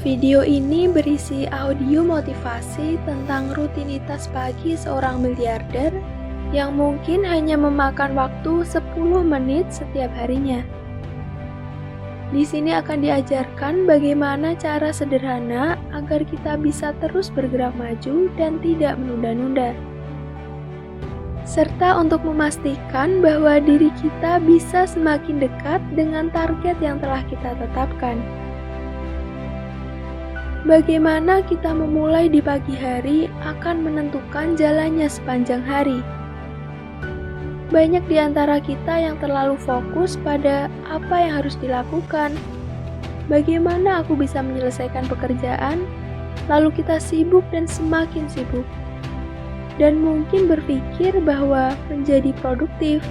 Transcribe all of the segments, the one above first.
Video ini berisi audio motivasi tentang rutinitas pagi seorang miliarder yang mungkin hanya memakan waktu 10 menit setiap harinya. Di sini akan diajarkan bagaimana cara sederhana agar kita bisa terus bergerak maju dan tidak menunda-nunda. Serta untuk memastikan bahwa diri kita bisa semakin dekat dengan target yang telah kita tetapkan. Bagaimana kita memulai di pagi hari akan menentukan jalannya sepanjang hari. Banyak di antara kita yang terlalu fokus pada apa yang harus dilakukan. Bagaimana aku bisa menyelesaikan pekerjaan, lalu kita sibuk dan semakin sibuk. Dan mungkin berpikir bahwa menjadi produktif,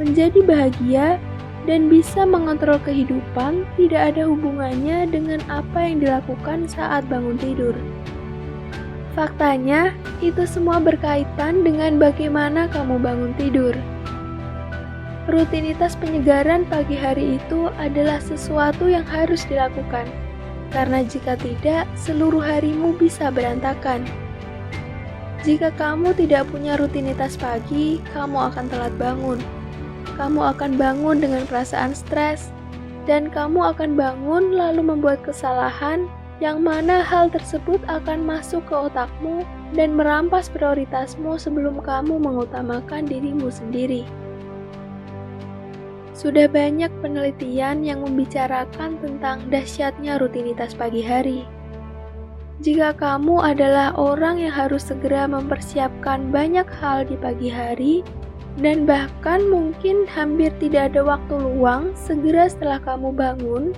menjadi bahagia, dan bisa mengontrol kehidupan tidak ada hubungannya dengan apa yang dilakukan saat bangun tidur. Faktanya, itu semua berkaitan dengan bagaimana kamu bangun tidur. Rutinitas penyegaran pagi hari itu adalah sesuatu yang harus dilakukan, karena jika tidak, seluruh harimu bisa berantakan. Jika kamu tidak punya rutinitas pagi, kamu akan telat bangun. Kamu akan bangun dengan perasaan stres, dan kamu akan bangun lalu membuat kesalahan yang mana hal tersebut akan masuk ke otakmu dan merampas prioritasmu sebelum kamu mengutamakan dirimu sendiri. Sudah banyak penelitian yang membicarakan tentang dahsyatnya rutinitas pagi hari. Jika kamu adalah orang yang harus segera mempersiapkan banyak hal di pagi hari, dan bahkan mungkin hampir tidak ada waktu luang segera setelah kamu bangun,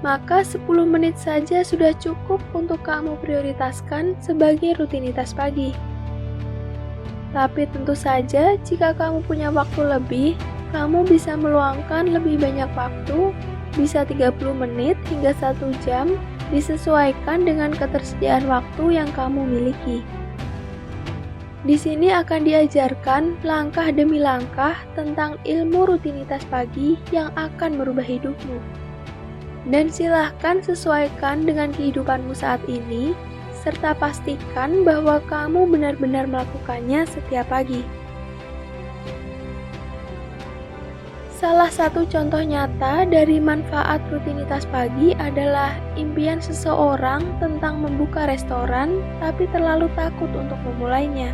maka 10 menit saja sudah cukup untuk kamu prioritaskan sebagai rutinitas pagi. Tapi tentu saja jika kamu punya waktu lebih, kamu bisa meluangkan lebih banyak waktu, bisa 30 menit hingga 1 jam, disesuaikan dengan ketersediaan waktu yang kamu miliki. Di sini akan diajarkan langkah demi langkah tentang ilmu rutinitas pagi yang akan merubah hidupmu. Dan silahkan sesuaikan dengan kehidupanmu saat ini, serta pastikan bahwa kamu benar-benar melakukannya setiap pagi. Salah satu contoh nyata dari manfaat rutinitas pagi adalah impian seseorang tentang membuka restoran, tapi terlalu takut untuk memulainya.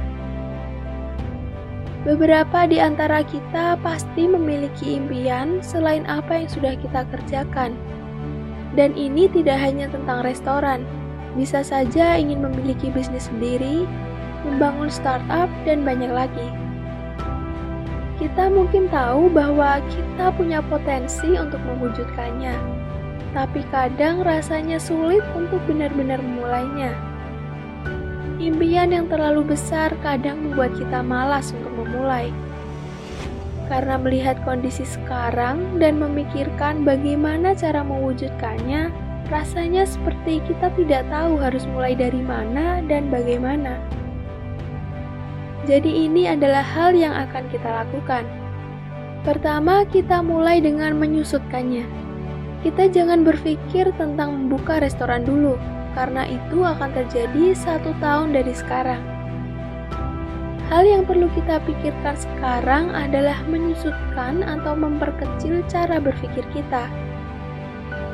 Beberapa di antara kita pasti memiliki impian selain apa yang sudah kita kerjakan. Dan ini tidak hanya tentang restoran, bisa saja ingin memiliki bisnis sendiri, membangun startup, dan banyak lagi. Kita mungkin tahu bahwa kita punya potensi untuk mewujudkannya, tapi kadang rasanya sulit untuk benar-benar memulainya. Impian yang terlalu besar kadang membuat kita malas untuk memulai. Karena melihat kondisi sekarang dan memikirkan bagaimana cara mewujudkannya, rasanya seperti kita tidak tahu harus mulai dari mana dan bagaimana. Jadi ini adalah hal yang akan kita lakukan. Pertama, kita mulai dengan menyusutkannya. Kita jangan berpikir tentang membuka restoran dulu, karena itu akan terjadi 1 tahun dari sekarang. Hal yang perlu kita pikirkan sekarang adalah menyusutkan atau memperkecil cara berpikir kita.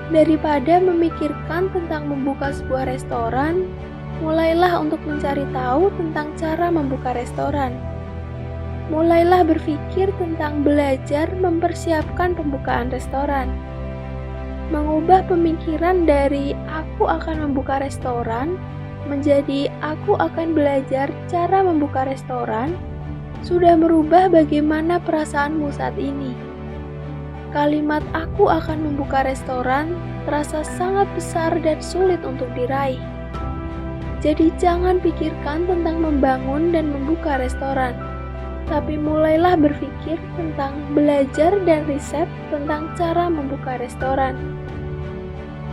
Daripada memikirkan tentang membuka sebuah restoran, mulailah untuk mencari tahu tentang cara membuka restoran. Mulailah berpikir tentang belajar mempersiapkan pembukaan restoran. Mengubah pemikiran dari aku akan membuka restoran menjadi aku akan belajar cara membuka restoran sudah merubah bagaimana perasaanmu saat ini. Kalimat aku akan membuka restoran terasa sangat besar dan sulit untuk diraih. Jadi jangan pikirkan tentang membangun dan membuka restoran, tapi mulailah berpikir tentang belajar dan riset tentang cara membuka restoran.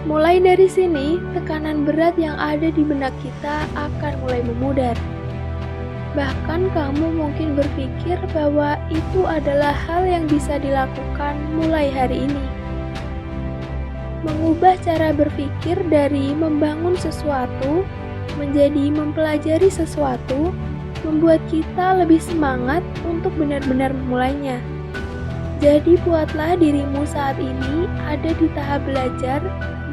Mulai dari sini, tekanan berat yang ada di benak kita akan mulai memudar. Bahkan kamu mungkin berpikir bahwa itu adalah hal yang bisa dilakukan mulai hari ini. mengubah cara berpikir dari membangun sesuatu menjadi mempelajari sesuatu, membuat kita lebih semangat untuk benar-benar memulainya. Jadi buatlah dirimu saat ini ada di tahap belajar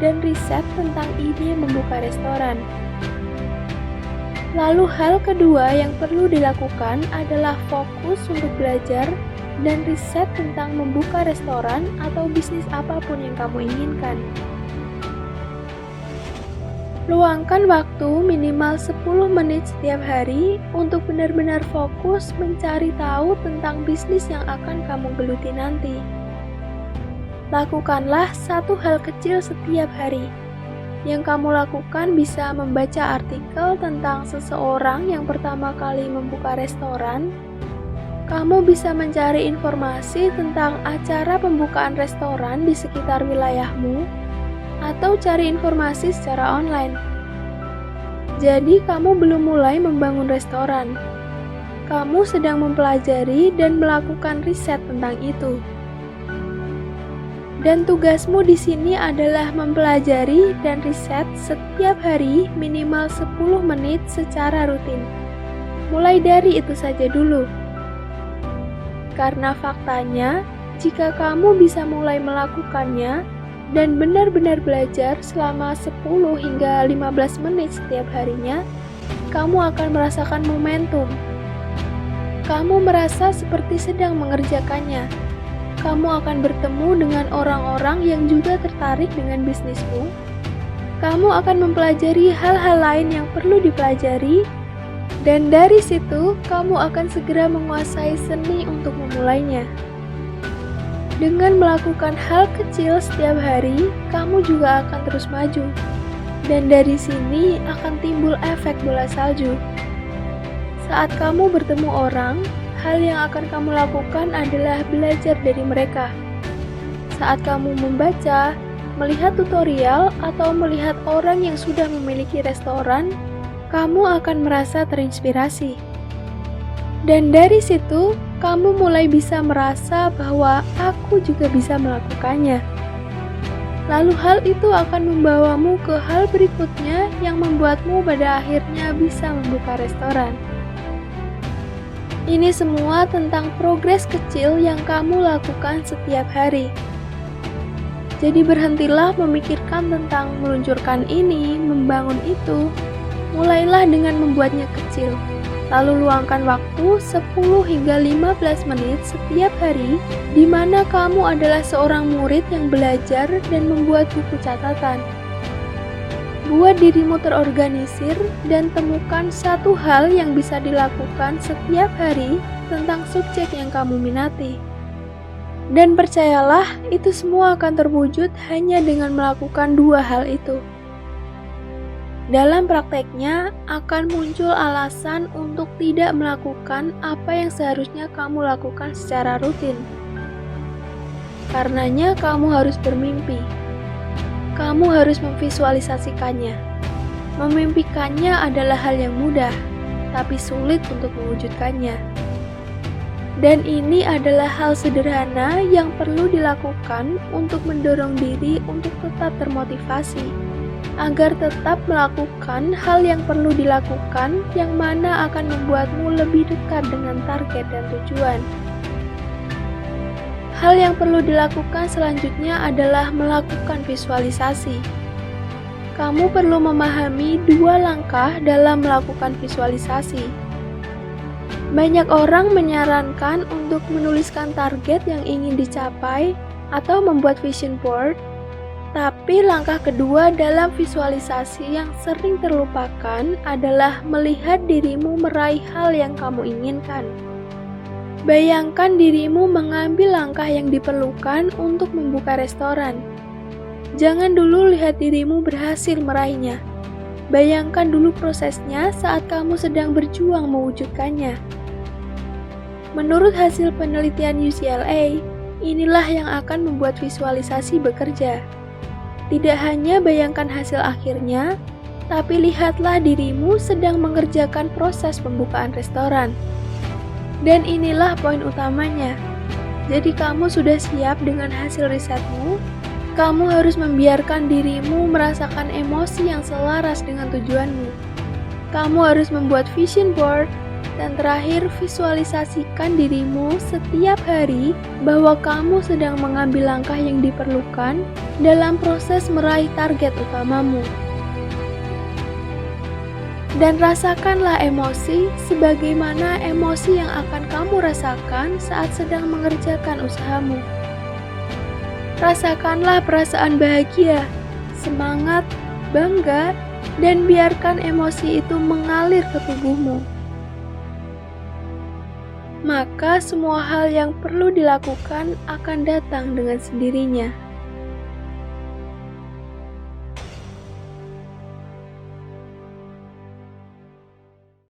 dan riset tentang ide membuka restoran. Lalu hal kedua yang perlu dilakukan adalah fokus untuk belajar dan riset tentang membuka restoran atau bisnis apapun yang kamu inginkan. Luangkan waktu minimal 10 menit setiap hari untuk benar-benar fokus mencari tahu tentang bisnis yang akan kamu geluti nanti. Lakukanlah satu hal kecil setiap hari. Yang kamu lakukan bisa membaca artikel tentang seseorang yang pertama kali membuka restoran. Kamu bisa mencari informasi tentang acara pembukaan restoran di sekitar wilayahmu, atau cari informasi secara online. Jadi kamu belum mulai membangun restoran. Kamu sedang mempelajari dan melakukan riset tentang itu. Dan tugasmu di sini adalah mempelajari dan riset setiap hari minimal 10 menit secara rutin. Mulai dari itu saja dulu. Karena faktanya, jika kamu bisa mulai melakukannya dan benar-benar belajar selama 10 hingga 15 menit setiap harinya, kamu akan merasakan momentum. Kamu merasa seperti sedang mengerjakannya. Kamu akan bertemu dengan orang-orang yang juga tertarik dengan bisnismu. Kamu akan mempelajari hal-hal lain yang perlu dipelajari, dan dari situ kamu akan segera menguasai seni untuk memulainya. Dengan melakukan hal kecil setiap hari, kamu juga akan terus maju. Dan dari sini akan timbul efek bola salju. Saat kamu bertemu orang, hal yang akan kamu lakukan adalah belajar dari mereka. Saat kamu membaca, melihat tutorial, atau melihat orang yang sudah memiliki restoran, kamu akan merasa terinspirasi. Dan dari situ, kamu mulai bisa merasa bahwa aku juga bisa melakukannya. Lalu hal itu akan membawamu ke hal berikutnya yang membuatmu pada akhirnya bisa membuka restoran. Ini semua tentang progres kecil yang kamu lakukan setiap hari. Jadi berhentilah memikirkan tentang meluncurkan ini, membangun itu. Mulailah dengan membuatnya kecil. Lalu luangkan waktu 10 hingga 15 menit setiap hari di mana kamu adalah seorang murid yang belajar dan membuat buku catatan. Buat dirimu terorganisir dan temukan satu hal yang bisa dilakukan setiap hari tentang subjek yang kamu minati. Dan percayalah, itu semua akan terwujud hanya dengan melakukan dua hal itu. Dalam prakteknya, akan muncul alasan untuk tidak melakukan apa yang seharusnya kamu lakukan secara rutin. Karenanya, kamu harus bermimpi. Kamu harus memvisualisasikannya. Memimpikannya adalah hal yang mudah, tapi sulit untuk mewujudkannya. Dan ini adalah hal sederhana yang perlu dilakukan untuk mendorong diri untuk tetap termotivasi, agar tetap melakukan hal yang perlu dilakukan yang mana akan membuatmu lebih dekat dengan target dan tujuan. Hal yang perlu dilakukan selanjutnya adalah melakukan visualisasi. Kamu perlu memahami dua langkah dalam melakukan visualisasi. Banyak orang menyarankan untuk menuliskan target yang ingin dicapai atau membuat vision board, tapi langkah kedua dalam visualisasi yang sering terlupakan adalah melihat dirimu meraih hal yang kamu inginkan. Bayangkan dirimu mengambil langkah yang diperlukan untuk membuka restoran. Jangan dulu lihat dirimu berhasil meraihnya. Bayangkan dulu prosesnya saat kamu sedang berjuang mewujudkannya. Menurut hasil penelitian UCLA, inilah yang akan membuat visualisasi bekerja. Tidak hanya bayangkan hasil akhirnya, tapi lihatlah dirimu sedang mengerjakan proses pembukaan restoran. Dan inilah poin utamanya. Jadi kamu sudah siap dengan hasil risetmu, Kamu harus membiarkan dirimu merasakan emosi yang selaras dengan tujuanmu. Kamu harus membuat vision board, dan terakhir visualisasikan dirimu setiap hari bahwa kamu sedang mengambil langkah yang diperlukan dalam proses meraih target utamamu. Dan rasakanlah emosi sebagaimana emosi yang akan kamu rasakan saat sedang mengerjakan usahamu. Rasakanlah perasaan bahagia, semangat, bangga, dan biarkan emosi itu mengalir ke tubuhmu. Maka semua hal yang perlu dilakukan akan datang dengan sendirinya.